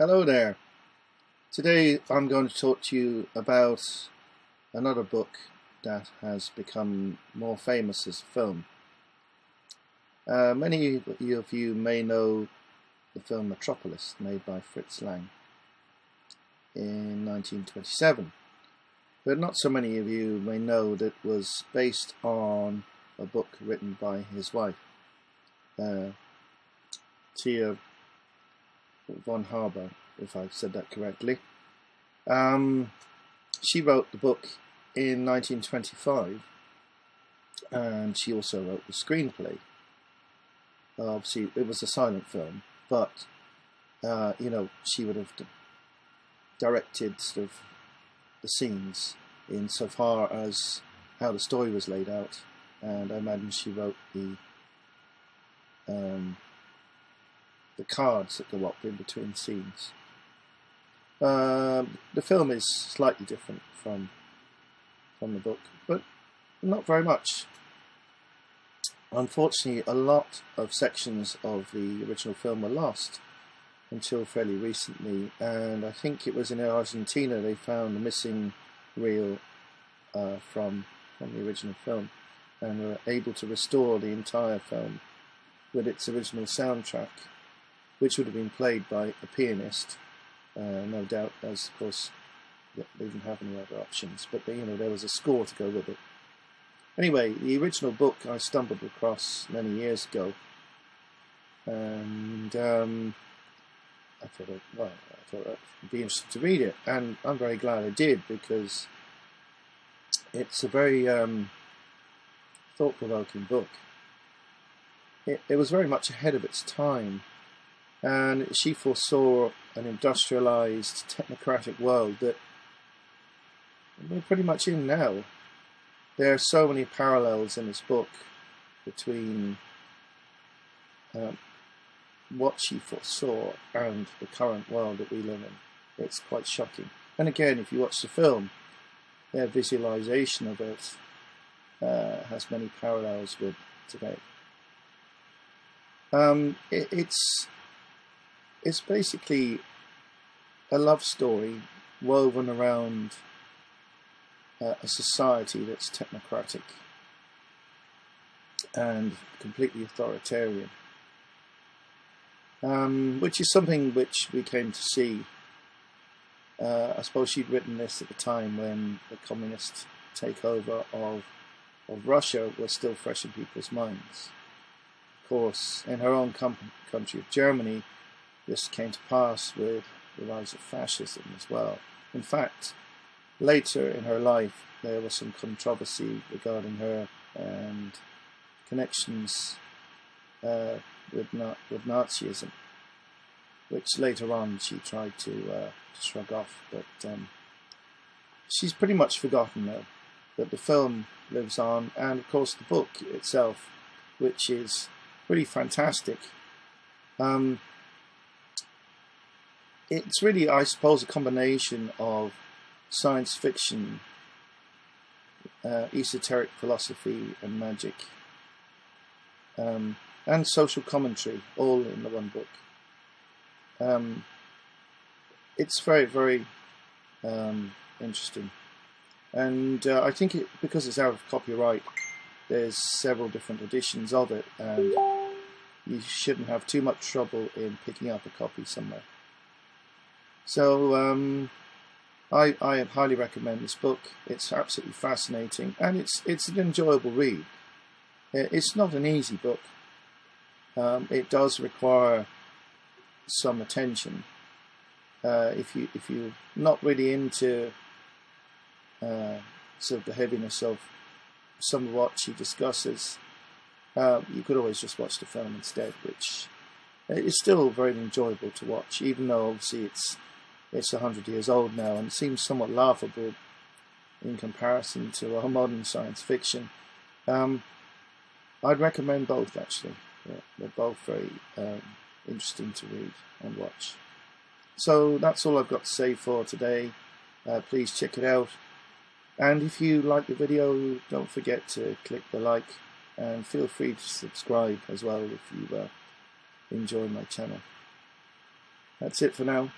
Hello there. Today I'm going to talk to you about another book that has become more famous as a film. Many of you may know the film Metropolis, made by Fritz Lang in 1927, but not so many of you may know that it was based on a book written by his wife, Thea Von Harbou, if I've said that correctly. She wrote the book in 1925, and she also wrote the screenplay. Obviously, it was a silent film, but she would have directed sort of the scenes insofar as how the story was laid out, and I imagine she wrote the cards that go up in between scenes. The film is slightly different from the book, but not very much. Unfortunately, a lot of sections of the original film were lost until fairly recently, and I think it was in Argentina they found a missing reel from the original film, and were able to restore the entire film with its original soundtrack, which would have been played by a pianist, no doubt, as of course they didn't have any other options, but there was a score to go with it. Anyway, the original book I stumbled across many years ago, and I thought it'd be interesting to read it, and I'm very glad I did, because it's a very thought-provoking book. It was very much ahead of its time, and she foresaw an industrialized, technocratic world that we're pretty much in now. There are so many parallels in this book between what she foresaw and the current world that we live in. It's quite shocking. And again, if you watch the film, their visualization of it has many parallels with today. It's basically a love story woven around a society that's technocratic and completely authoritarian, which is something which we came to see. I suppose she'd written this at the time when the communist takeover of Russia was still fresh in people's minds. Of course, in her own country of Germany, this came to pass with the rise of fascism as well. In fact, later in her life, there was some controversy regarding her and connections with Nazism, which later on she tried to shrug off. But she's pretty much forgotten now. But the film lives on, and of course the book itself, which is pretty fantastic. It's really, I suppose, a combination of science fiction, esoteric philosophy and magic, and social commentary, all in the one book. It's very, very interesting. And I think because it's out of copyright, there's several different editions of it, and you shouldn't have too much trouble in picking up a copy somewhere. So I highly recommend this book. It's absolutely fascinating, and it's an enjoyable read. It's not an easy book. It does require some attention. If you're not really into sort of the heaviness of some of what she discusses, you could always just watch the film instead, which is still very enjoyable to watch, even though obviously it's 100 years old now and seems somewhat laughable in comparison to our modern science fiction. I'd recommend both, actually. They're both very interesting to read and watch. So that's all I've got to say for today. Please check it out. And if you like the video, don't forget to click the like, and feel free to subscribe as well if you enjoy my channel. That's it for now.